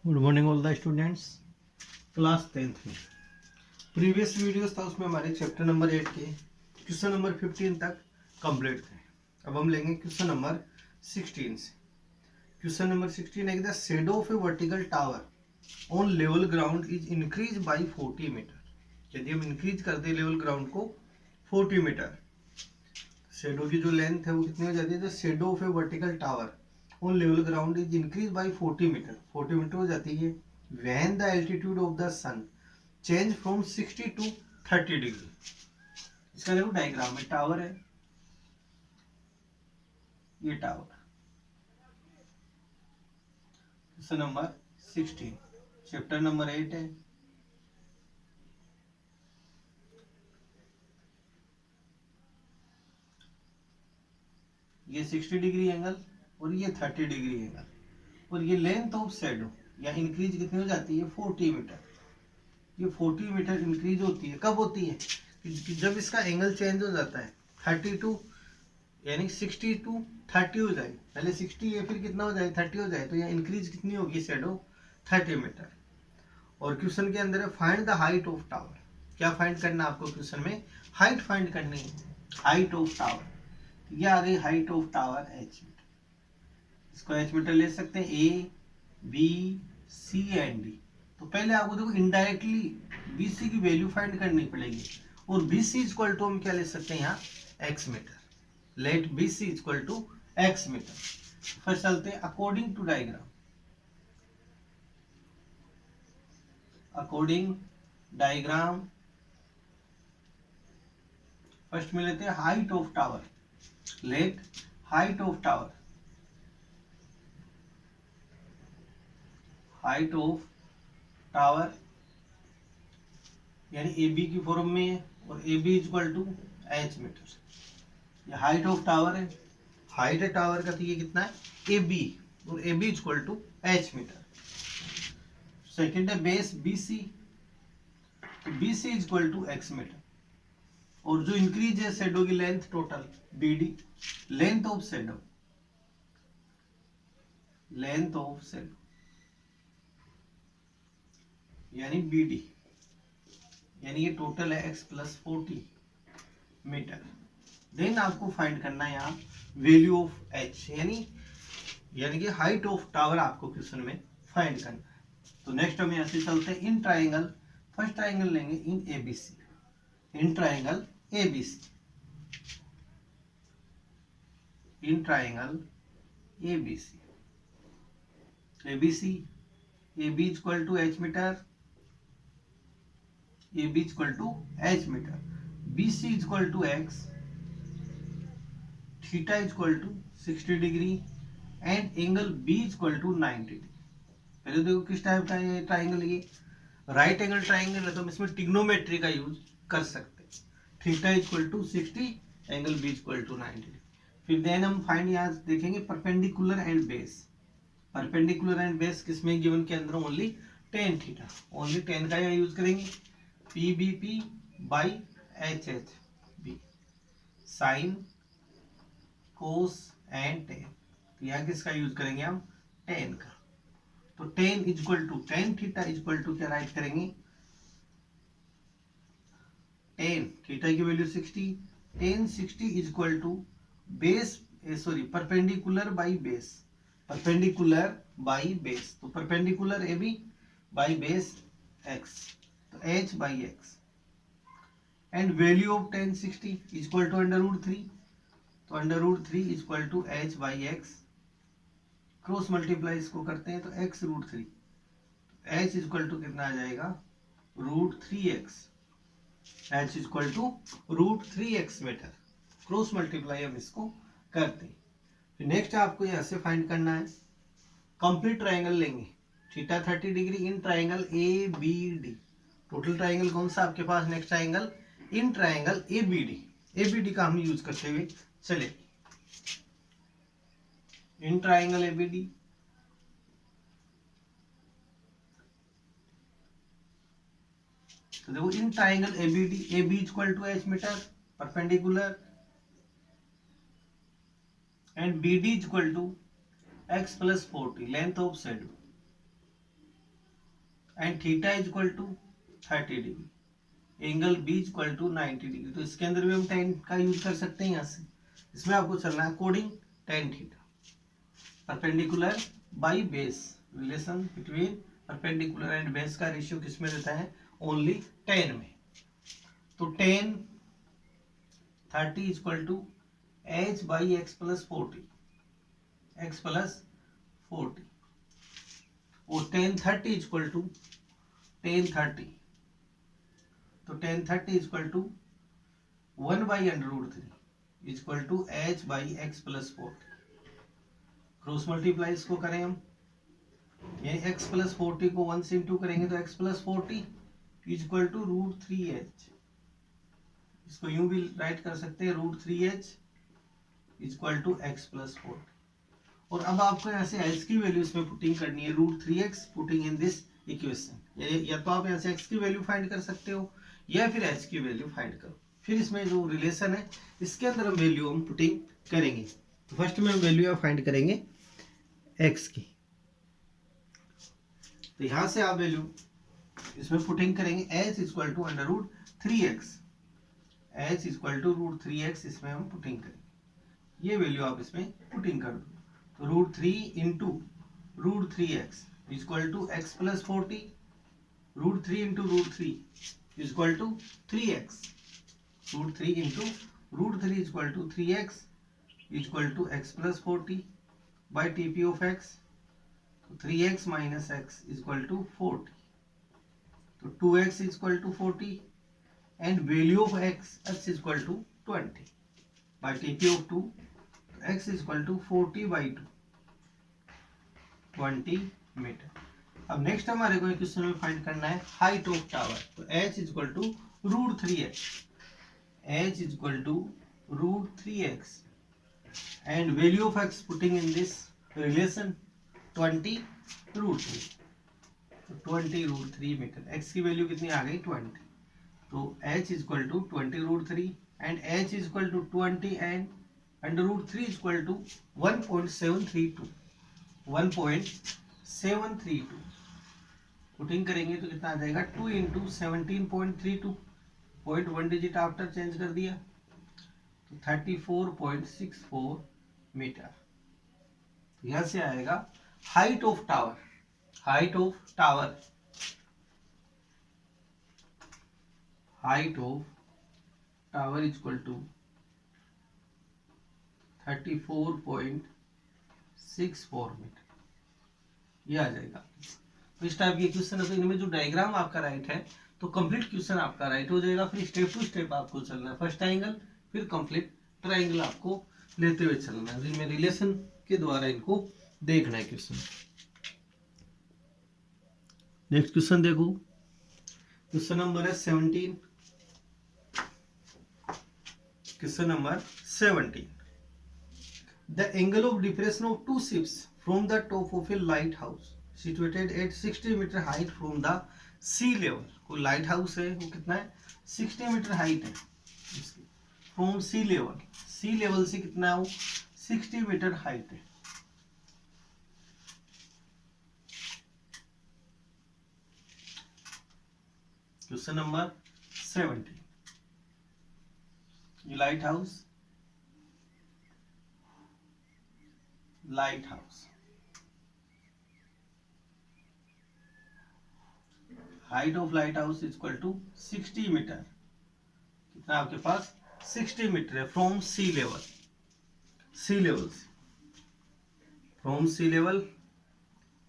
Good morning all the students. Class 10th में previous videos था, उसमें हमारे चैप्टर नंबर 8 के क्वेश्चन नंबर 15 तक कंप्लीट थे। अब हम लेंगे क्वेश्चन नंबर 16 से। क्वेश्चन नंबर 16 है, the shadow of a vertical tower on level ground is increase by 40 metre. यदि हम इंक्रीज कर दें लेवल ग्राउंड को 40 मीटर, शेडो की जो लेंथ है वो कितनी हो जाती है? The shadow of a vertical tower on level ground is increase by 40 metre. 40 metre हो जाती है when the altitude of the sun change from 60 to 30 degree. इसका देखो डायग्राम में टावर है, ये tower. Question number 16 chapter number 8 है। ये 60 डिग्री एंगल और ये 30 डिग्री एंगल, और ये लेंथ ऑफ शेडो या इंक्रीज कितनी हो जाती है? 40 मीटर। ये 40 मीटर इंक्रीज होती है, कब होती है? कि जब इसका एंगल चेंज हो जाता है 30 टू, यानी 60 टू 30 हो जाए। पहले 60 है, फिर कितना हो जाए? 30 हो जाए। तो यहाँ इंक्रीज कितनी होगी शेडो? 30 मीटर। और क्वेश्चन के अंदर है find the height of tower. क्या फाइंड करना है आपको? क्वेश्चन में हाइट फाइंड करनी है, हाइट ऑफ टावर। ये आ गई height of tower h metre. इसको h मीटर ले सकते हैं, A B C and D. तो पहले आपको देखो इनडायरेक्टली BC की वैल्यू फाइंड करनी पड़ेगी, और BC इक्वल टू हम क्या ले सकते हैं यहाँ? x metre. Let BC equal to x metre. First चलते हैं according to diagram. According diagram first में लेते हैं height of tower. Let height of tower, height of tower यानी AB की फॉर्म में है, और AB equal to h metre. ये हाइट ऑफ टावर है, हाइट है टावर का, तो ये कितना है? AB, और AB equal to h metre. Second है बेस BC, तो BC equal to x metre. और जो इंक्रीज है शेडो की length total BD, length of shadow, length of shadow यानी BD, यानी ये टोटल है x प्लस 40 मीटर। देन आपको फाइंड करना है यहाँ वैल्यू ऑफ h, यानी कि हाइट ऑफ टावर आपको क्वेश्चन में फाइंड करना है। तो नेक्स्ट हम यहाँ से चलते हैं इन ट्राइंगल। फर्स्ट ट्राइंगल लेंगे in ABC, in triangle ABC, in triangle ABC, ABC, AB equal to h metre, AB equal to h metre, BC equal to x, theta equal to 60 degree, and angle B equal to 90 degree. पहले देखो किस type का ये triangle, ये right angle triangle है, तो हम इसमें ट्रिग्नोमेट्री का यूज कर सकते हैं। Theta equal to 60, angle B equal to 90। फिर देन हम फाइंड यहाँ देखेंगे perpendicular and base. Perpendicular and base किसमें गिवन के अंदर? Only tan theta, only tan का यहाँ यूज करेंगे। PBP by HHB, sine cos and tan. तो यहाँ किसका यूज करेंगे हम? टेन का। तो tan equal to tan theta equal to क्या राइट करेंगे? टेन थीटा की value 60, ten 60 equal to base, sorry perpendicular by base, perpendicular by base. तो perpendicular AB by base x, तो h by x, and value of tan 60 equal to under root 3, तो under root 3 equal to h by x। Cross multiply इसको करते हैं तो x root 3, h equal to कितना आ जाएगा? Root 3x, h equal to root 3x metre. Cross multiply हम इसको करते हैं। फिर नेक्स्ट आपको यहां से फाइंड करना है कंप्लीट ट्राइंगल लेंगे, theta 30 degree in triangle ABD। Total triangle कौन सा आपके पास? Next triangle in triangle ABD। ABD का हम यूज करते हुए चले, इन ट्राइंगल ABD। तो देखो in triangle ABD, AB equal to h metre perpendicular, and BD equal to x plus 40 length of shadow. And theta is equal to 30 degree, angle B is equal to 90 degree. तो इसके अंदर भी हम tan का use कर सकते हैं यहाँ से। इसमें आपको चलना है according tan theta, perpendicular by base, relation between perpendicular and base का रेशियो किस में देता है, ओनली tan में। तो tan 30 is equal to h by x plus 40, x plus 40, और tan 30 is equal to tan 30, तो tan 30 is equal to 1 by √3 is equal to h by x plus 40। Cross multiply इसको करें हम, ये x plus 40 को 1 से into करेंगे तो x plus 40 is equal to √3h। इसको यूं भी राइट कर सकते हैं, √3h is equal to x plus 40। और अब आपको यहाँ से h की वैल्यू इसमें पुटिंग करनी है, √3x putting in this equation. या तो आप यहाँ से x की वैल्यू फाइंड कर सकते हो या फिर h की वैल्यू फाइंड करो। फिर इसमें जो रिलेशन है इसके अंदर हम वैल्यू हम पुटिंग करेंगे। तो फर्स्ट में हम वैल्यू फाइंड करेंगे x की। तो यहां से आप वैल्यू इसमें पुटिंग करेंगे, h equal to √3x, h equal to √3x इसमें हम पुटिंग करेंगे। ये वैल्यू आप इसमें पुटिंग कर दो, तो √3 into √3x equal to x plus 40, √3 into √3 equal to 3x, √3 into √3 equal to 3x equal to x plus 40 by TP of x, तो 3x minus x equal to 40, तो 2x equal to 40 and value of x equal to 20 by TP of 2, x equal to 40 by 2, 20 metre. अब next हमारे को question में find करना है height of tower. तो h equal to √3x, h equal to √3x and value of x putting in this relation 20 √3, तो 20 √3 metre. x की value कितनी आ गई 20, तो h equal to 20 √3 and h equal to 20 and √3 equal to 1.732, 1.732 putting करेंगे तो कितना आ जाएगा 2 into 17.32, point 1 digit after change कर दिया, तो 34.64 मीटर। यहां से आएगा height of tower, height of tower, height of tower equal to 34.64 metre, ये आ जाएगा। तो इस टाइप के क्वेश्चन है, तो इनमें जो डायग्राम आपका राइट है तो कंप्लीट क्वेश्चन आपका राइट हो जाएगा। फिर स्टेप टू स्टेप आपको चलना है, फर्स्ट एंगल फिर कंप्लीट ट्रायंगल आपको लेते हुए चलना है, जिनमें रिलेशन के द्वारा इनको देखना है क्वेश्चन। नेक्स्ट क्वेश्चन देखो, क्वेश्चन नंबर है 17, question number 17। The angle of depression of two ships from the top of a light house situated at 60 metre height from the sea level. कोई लाइट हाउस है, वो कितना है 60 metre height है from sea level, sea level से कितना है वो 60 मीटर हाइट है। क्वेश्चन नंबर 17, ये light house, light house height of light house equal to 60 metre, कितना आपके पास 60 मीटर है from sea level, sea level से, फ्रॉम सी लेवल।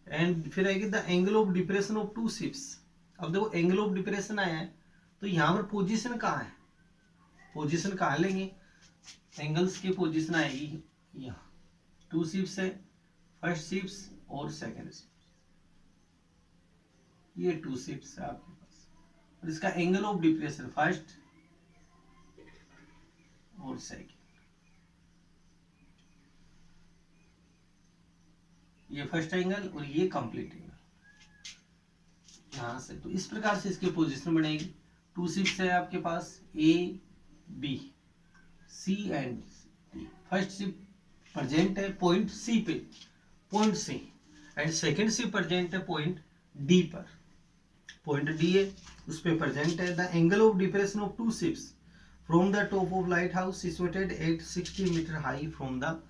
एंड फिर आएगी the angle of depression of two ships. अब देखो एंगल ऑफ डिप्रेशन आया है तो यहाँ पर पोजीशन कहाँ है, पोजीशन कहाँ लेंगे, एंगल्स की पोजीशन आएगी यहाँ, टू शिप्स है, फर्स्ट शिप्स और सेकेंड शिप्स, ये टू शिप्स है आपके पास, और इसका एंगल ऑफ डिप्रेशन फर्स्ट और सेकेंड, ये फर्स्ट एंगल और ये कंप्लीट एंगल यहां से। तो इस प्रकार से इसकी पोजीशन बनेगी। टू शिप्स है आपके पास A B C and D, first ship present है पॉइंट सी पे, point C, and second ship present है पॉइंट डी पर। पॉइंट डी है, उस पे प्रेजेंट है। The angle of depression of two ships from the top of light house situated at 60 metre high from the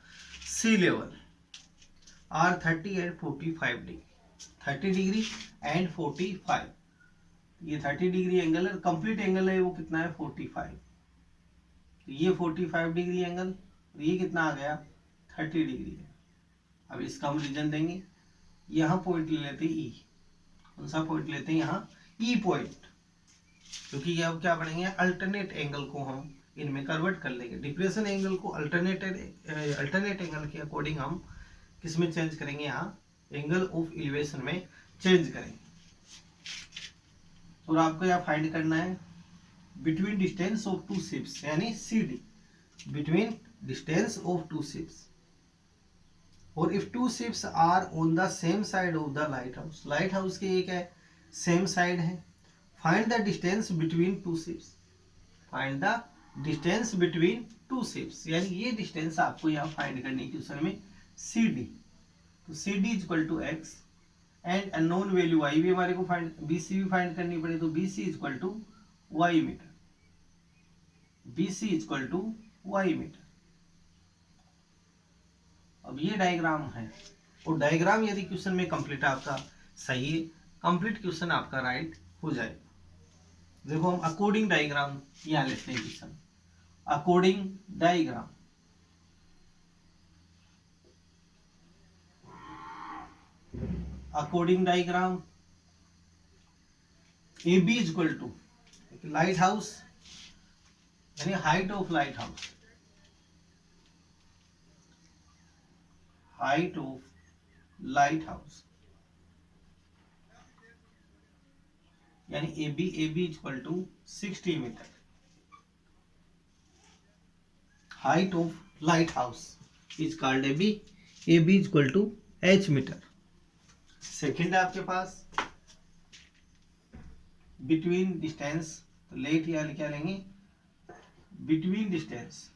sea level are 30 and 45 degree, 30 degree and 45। ये 30 degree angle है, complete angle है वो कितना है 45। तो ये 45 degree angle, ये कितना आ गया 30 डिग्री है। अब इसका हम रीजन देंगे, यहाँ पॉइंट ले लेते हैं ई, कौन सा पॉइंट लेते हैं यहाँ ई पॉइंट, क्योंकि ये अब क्या बढ़ेंगे अल्टरनेट एंगल को हम इनमें कन्वर्ट कर लेंगे। डिप्रेशन एंगल को अल्टरनेट एंगल के अकॉर्डिंग हम किस में चेंज करेंगे, यहाँ एंगल ऑफ एलिवेशन में चेंज करेंगे। और आपको यहाँ फाइंड करना है between distance of two ships, यानी C D, between distance of two ships. और if two ships are on the same side of the light house, light house के एक है सेम साइड है, find the distance between two ships, find the distance between two ships, यानी ये distance आपको यहाँ find करनी है क्वेश्चन में सी डी। तो C D is equal to x and unknown value y भी हमारे को फाइंड, बी सी भी फाइंड करनी पड़े, तो B C is equal to y metre, B C is equal to y metre. अब ये डायग्राम है, और डायग्राम यदि क्वेश्चन में कंप्लीट आपका सही है, कंप्लीट क्वेश्चन आपका राइट हो जाएगा। देखो हम अकॉर्डिंग डायग्राम यहाँ लेते हैं question, according diagram. According diagram A B is equal to light house, यानी height of light house, height of light house, यानी A B is equal to 60 metre. Height of light house is called A B is equal to H metre. Second है आपके पास between distance, तो let या क्या लेंगे between distance,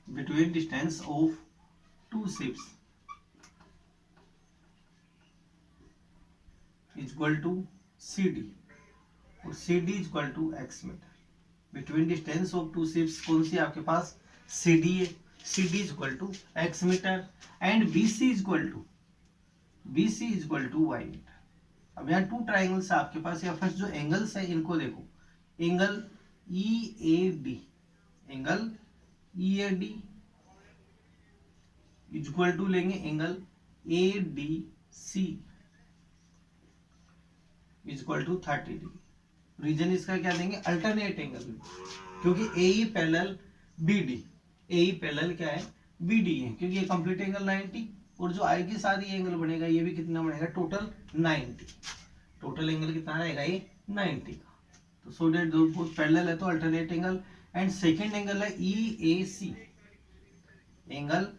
between distance of two ships is equal to C D, और सी D is equal to x metre. Between distance of two ships कौन सी आपके पास सी डी है, C D is equal to x metre and B C is equal to y metre. अब यहाँ two triangles है आपके पास, या फर्स्ट जो एंगल्स है इनको देखो, angle E A D, angle E A D is equal to लेंगे angle A D C is equal to 30 degree. Reason इसका क्या देंगे अल्टरनेट एंगल, क्योंकि A E parallel B D, A E parallel क्या है बी डी है, क्योंकि ये कंप्लीट एंगल 90, और जो आएगी सारी एंगल बनेगा ये भी कितना बनेगा टोटल 90, टोटल एंगल कितना रहेगा ये 90 का। तो सो दैट दो पैरेलल है तो alternate angle. And second angle है E A C, angle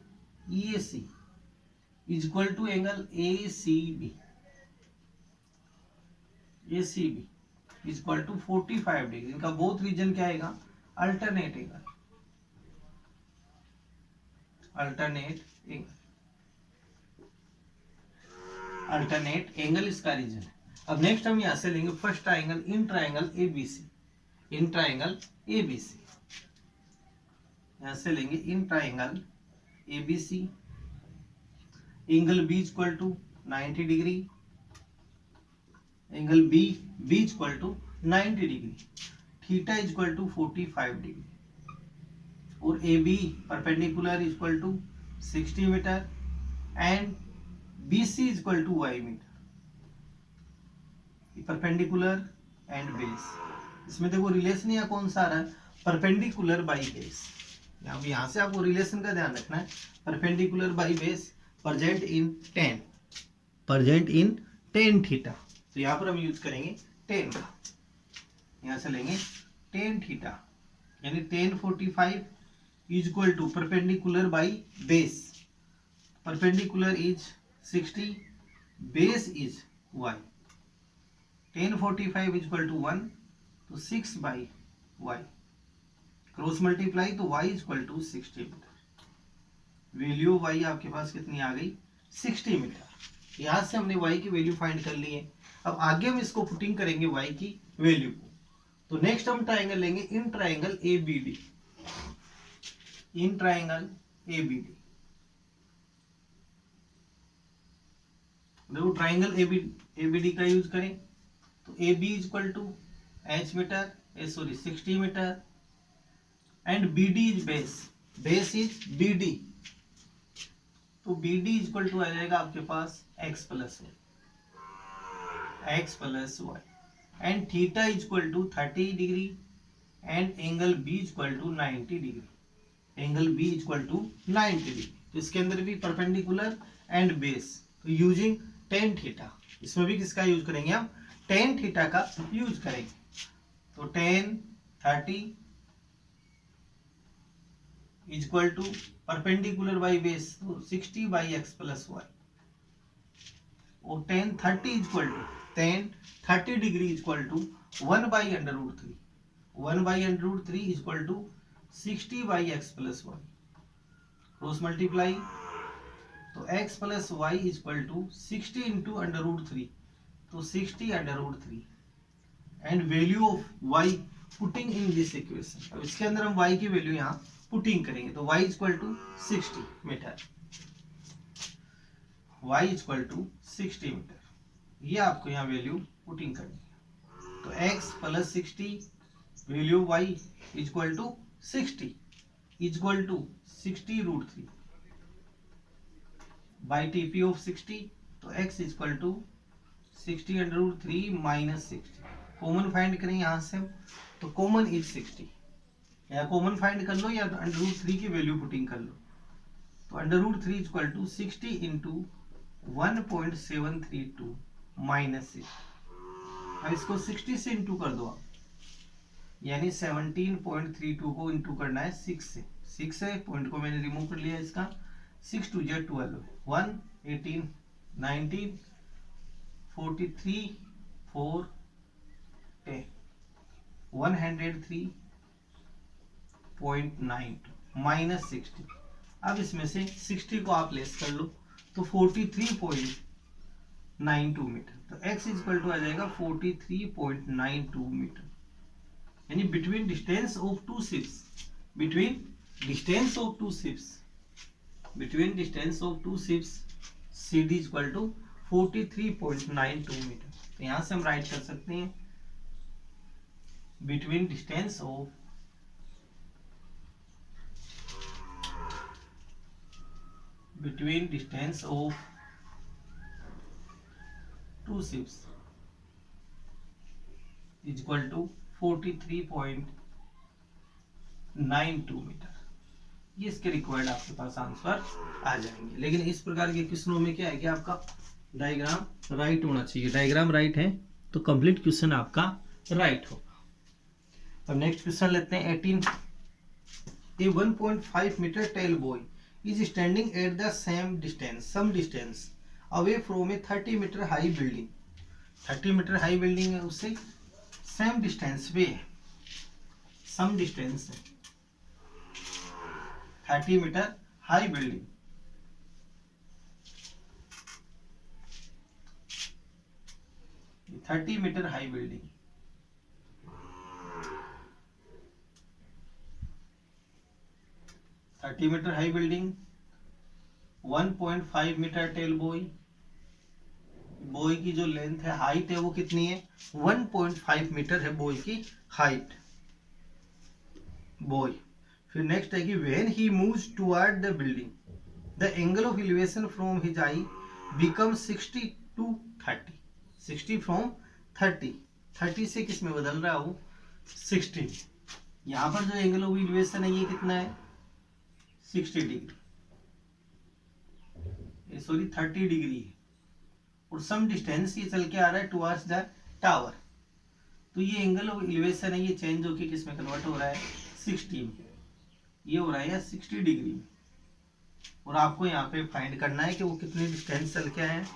E A C is equal to angle A C B, A C B is equal to 45 degree. इनका बोथ रीजन क्या आएगा alternate angle, alternate angle, alternate angle इसका reason है। अब next हम यहां से लेंगे first triangle in triangle ABC, in triangle ABC, यहां से लेंगे in triangle ABC, angle B is equal to 90 degree, angle B is equal to 90 degree, theta is equal to 45 degree, और A B perpendicular is equal to 60 metre and B C is equal to y metre, perpendicular and base. इसमें देखो relation यहाँ कौन सा आ रहा है perpendicular by base, अब यहाँ से आपको रिलेशन का ध्यान रखना है, perpendicular by base present in ten, present in tan theta. तो यहाँ पर हम यूज करेंगे टेन का, यहाँ से लेंगे टेन थीटा, यानी tan 45 is equal to perpendicular by base, perpendicular is 60, base is y, tan 45 is equal to 1, तो 6 बाई y, क्रॉस मल्टीप्लाई तो y is equal to 60 metre. Value of y आपके पास कितनी आ गई 60 मीटर। यहाँ से हमने y की वैल्यू फाइंड कर ली है। अब आगे हम इसको पुटिंग करेंगे y की वैल्यू को। तो नेक्स्ट हम ट्राइंगल लेंगे in triangle ABD, in triangle ABD। देखो ट्राइंगल ABD का यूज करें तो AB is equal to h metre, 60 metre, and BD is base, base is BD, तो BD इज इक्वल टू आ जाएगा आपके पास x plus y, and theta is equal to 30 degree, and angle B is equal to 90 degree, angle B is equal to 90 degree. तो इसके अंदर भी perpendicular and base, तो यूजिंग टेन थीटा, इसमें भी किसका यूज करेंगे हम टेन थीटा का यूज करेंगे। तो tan 30 is equal to perpendicular by base, तो 60 बाई एक्स प्लस वाई, और tan 30 is equal to tan 30 degree is equal to 1 by under root 3, 1 by under root 3 is equal to 60 by x plus y, cross multiply, तो x plus y is equal to 60 into under root 3, तो 60 under root 3, and value of y putting in this equation. अब इसके अंदर हम y की value यहाँ putting करेंगे, तो y is equal to 60 metre, y is equal to 60 metre, ये आपको यहाँ वैल्यू पुटिंग करनी है। तो x plus 60 value y is equal to 60 is equal to 60 root 3 by TP of 60, तो x is equal to 60 under root 3 minus 60, common find करें यहाँ से, तो कॉमन इज 60, या कॉमन फाइंड कर लो या अंडर रूट 3 की वैल्यू पुटिंग कर लो। तो under root 3 is equal to 60 into 1.732 minus 6। अब इसको 60 से इंटू कर दो आप, यानी 17.32 को इंटू करना है 6 से, 6 है, पॉइंट को मैंने रिमूव कर लिया इसका, 6 2 12, 1 18 19 43 4 10 103.92 माइनस 60। अब इसमें से 60 को आप लेस कर लो, तो 43.92 मीटर, तो x इज इक्वल टू आ जाएगा 43.92 मीटर, यानी between distance of two ships, between distance of two ships, between distance of two ships CD is equal to 43.92 metre. तो यहां से हम राइट कर सकते हैं between distance of two ships is equal to 43.92 metre. ये इसके रिक्वायर्ड आपके पास आंसर आ जाएंगे। लेकिन इस प्रकार के क्वेश्चनों में क्या है कि आपका डायग्राम राइट होना चाहिए, डायग्राम राइट है तो कंप्लीट क्वेश्चन आपका राइट होगा। अब नेक्स्ट क्वेश्चन लेते हैं 18। A 1.5 metre tall boy is standing at the some distance away from a 30 metre high building. 30 metre high building है, उससे सेम डिस्टेंस पे है, सम डिस्टेंस है 30 metre high building. Thirty metre high building, thirty metre high building, 1.5 metre tall boy, boy की जो length है, height है वो कितनी है 1.5 मीटर है बॉय की हाइट, बॉय। फिर नेक्स्ट है कि when he moves toward the building the angle of elevation from his I become 60 to 30, 60 from 30 से किस में बदल रहा हूं 60। यहां पर जो एंगल ऑफ एलिवेशन है ये कितना है 60 डिग्री, सॉरी 30 डिग्री है, और सम डिस्टेंस ये चल के आ रहा है टुवर्ड्स द टावर। तो ये एंगल ऑफ एलिवेशन है, ये चेंज होके किस में कन्वर्ट हो रहा है 60 में, ये हो रहा है 60 डिग्री में। और आपको यहाँ पे फाइंड करना है कि वो कितनी डिस्टेंस चल के आए हैं,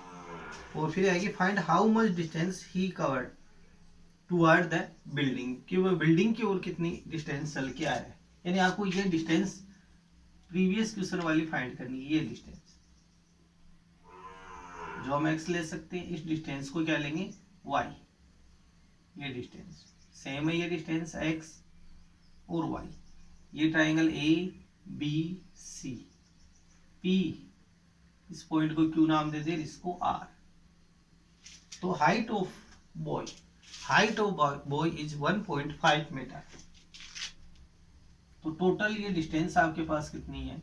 और फिर आएगी find how much distance he covered toward the building, कि वो बिल्डिंग की ओर कितनी डिस्टेंस चल के आया है। यानी आपको ये डिस्टेंस प्रीवियस क्वेश्चन वाली फाइंड करनी है, ये डिस्टेंस जो हम x ले सकते हैं, इस डिस्टेंस को क्या लेंगे y, ये डिस्टेंस सेम है, ये डिस्टेंस x और y, ये triangle A B C, P इस पॉइंट को Q नाम दे दे, इसको R। तो height of boy is 1.5 metre. तो टोटल ये डिस्टेंस आपके पास कितनी है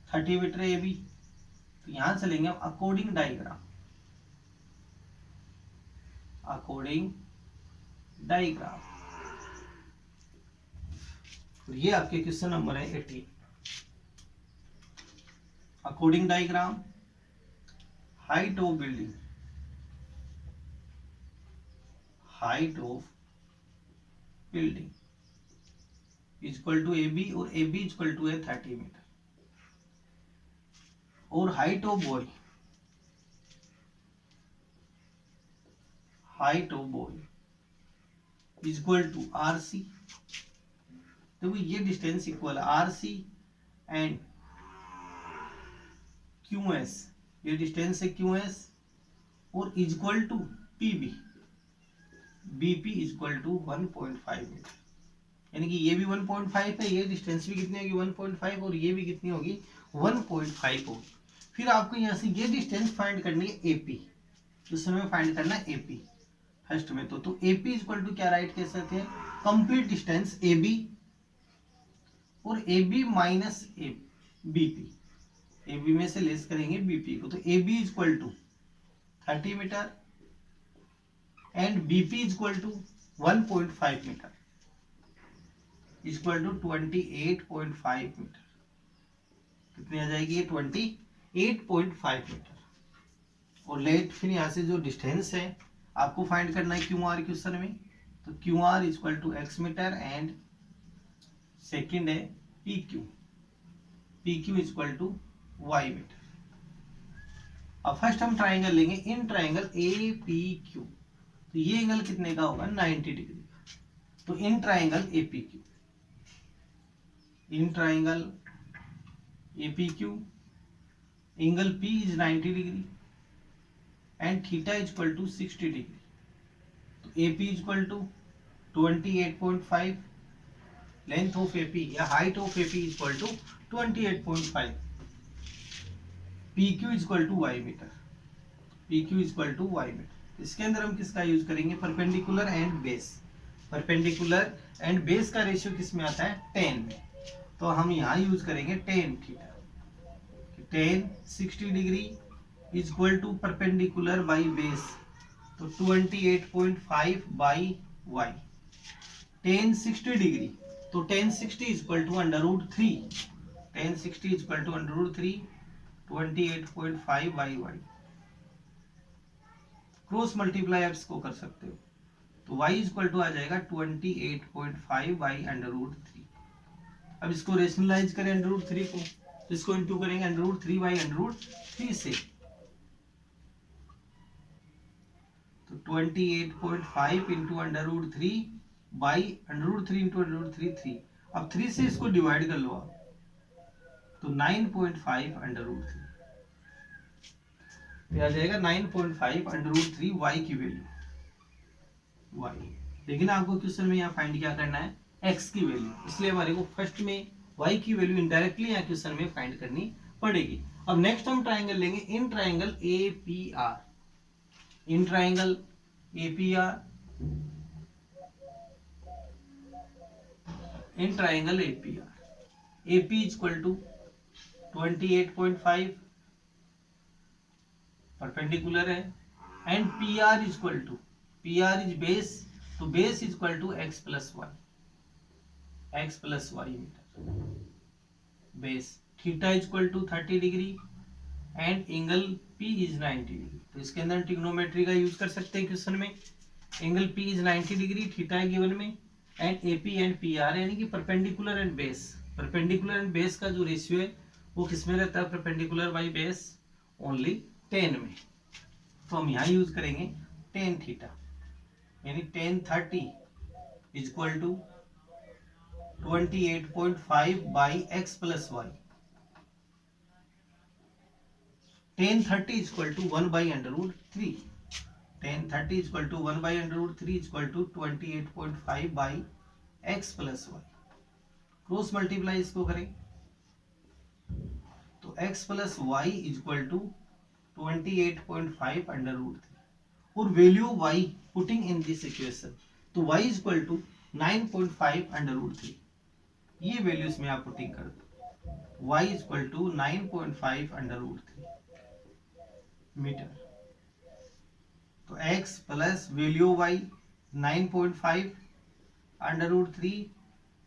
30 मीटर है ये भी। तो यहां चलेंगे हम अकॉर्डिंग डायग्राम, ये आपके क्वेश्चन नंबर है 18। According diagram, height of building, equal to AB और AB इक्वल टू है 30 मीटर, और height of boy equal to RC। तो ये डिस्टेंस इक्वल है RC एंड QS, ये डिस्टेंस है QS, और equal to PB, BP equal to 1.5 metre. यानी कि ये भी 1.5 है, ये डिस्टेंस भी कितनी होगी 1.5, और ये भी कितनी होगी 1.5 होगी। फिर आपको यहाँ से ये डिस्टेंस फाइंड करनी है AP, इस समय फाइंड करना है AP फर्स्ट में। तो AP इक्वल टू क्या राइट कह सकते हैं, कंप्लीट डिस्टेंस AB और AB माइनस BP, AB में से लेस करेंगे BP को। तो AB equal to 30 metre and BP equal to 1.5 metre equal to 28.5 metre. कितनी आ जाएगी ये 28.5 मीटर। और लेट फिर यहाँ से जो डिस्टेंस है आपको फाइंड करना है QR क्वेश्चन में। तो QR equal to x metre and second है PQ equal to y metre. अब फर्स्ट हम ट्राइंगल लेंगे, इन ट्राइंगल APQ। तो ये एंगल कितने का होगा 90 डिग्री। तो in triangle APQ angle P is 90 degree and theta equal to 60 degree. तो AP equal to 28.5, length of AP या height of AP equal to 28.5, PQ equal to y metre, इसके अंदर हम किसका यूज करेंगे, परपेंडिकुलर एंड बेस का ratio किस में आता है 10 में। तो हम यहाँ यूज करेंगे tan theta, tan 60 degree equal to perpendicular by base, तो 28.5 बाई y। tan 60 डिग्री, तो tan 60 equal to √3, tan 60 equal to √3 28.5 by y। Cross multiply आप इसको कर सकते हो, तो y इक्वल टू आ जाएगा 28.5 बाई √3। अब इसको रेशनलाइज करें √3 को, तो इसको इंटू करेंगे √3 बाई √3 से, तो 28.5 इंटू √3 बाई √3 इंटू √3 3। अब 3 से इसको डिवाइड कर लो आप, तो 9.5 √3 आ जाएगा 9.5 √3 y की वैल्यू y। लेकिन आपको क्वेश्चन में यहाँ फाइंड क्या करना है x की वैल्यू, इसलिए हमारे को फर्स्ट में y की वैल्यू इनडायरेक्टली यहाँ क्वेश्चन में फाइंड करनी पड़ेगी। अब नेक्स्ट हम ट्राइंगल लेंगे in triangle APR, AP equal to 28.5 perpendicular है एंड PR इज बेस, तो base equal to x plus y metre. Base theta equal to 30 degree and angle P is 90 degree. तो इसके अंदर ट्रिग्नोमेट्री का use कर सकते हैं क्वेश्चन में। Angle P is 90 degree, theta है गिवन में, एंड AP एंड PR यानी कि परपेंडिकुलर एंड बेस का जो रेशियो है वो किसमें रहता है, परपेंडिकुलर बाई बेस ओनली 10 में। तो हम यहाँ यूज करेंगे tan थीटा, यानी tan 30 equal to 28.5 by x plus y. tan 30 is equal to 1 by under root 3. Tan 30 is equal to 1 by under root 3 is equal to 28.5 by x plus y. Cross multiply इसको करें तो x plus y is equal to 28.5 under root 3 और value y putting in this equation तो y is equal to 9.5 under root 3. ये values में आप putting कर दो y is equal to 9.5 under root 3 metre. तो x plus value y 9.5 under root 3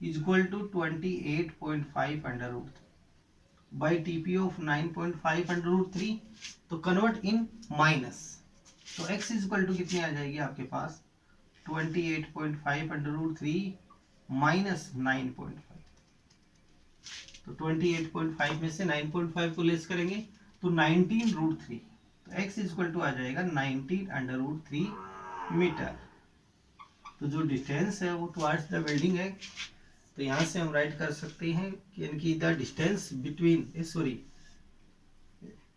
is equal to 28.5 under root 3 by TP of 9.5 under root 3. तो convert in minus तो x is equal to कितनी आ जाएगी आपके पास 28.5 under root 3 minus 9.5. तो 28.5 में से 9.5 को लेस करेंगे तो 19 रूट 3. तो x is equal to आ जाएगा 19 under root 3 मीटर. तो जो डिस्टेंस है वो टुवर्ड्स द बिल्डिंग है. तो यहाँ से हम राइट कर सकते हैं कि इनकी द डिस्टेंस बिटवीन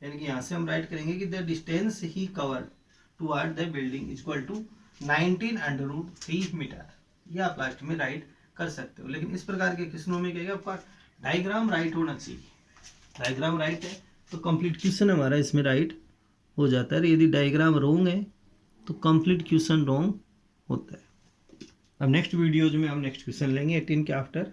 यानी कि यहाँ से हम राइट करेंगे कि the distance he covered toward the building is equal to 19 under root 3 metre. ये आप लास्ट में राइट कर सकते हो. लेकिन इस प्रकार के क्वेश्चनों में क्या आपका डायग्राम राइट होना चाहिए. डायग्राम राइट है तो कंप्लीट क्वेश्चन हमारा इसमें राइट हो जाता है. यदि डायग्राम रॉन्ग है तो कंप्लीट क्वेश्चन रॉन्ग होता है. अब नेक्स्ट वीडियोज में हम नेक्स्ट क्वेश्चन लेंगे 18 के आफ्टर.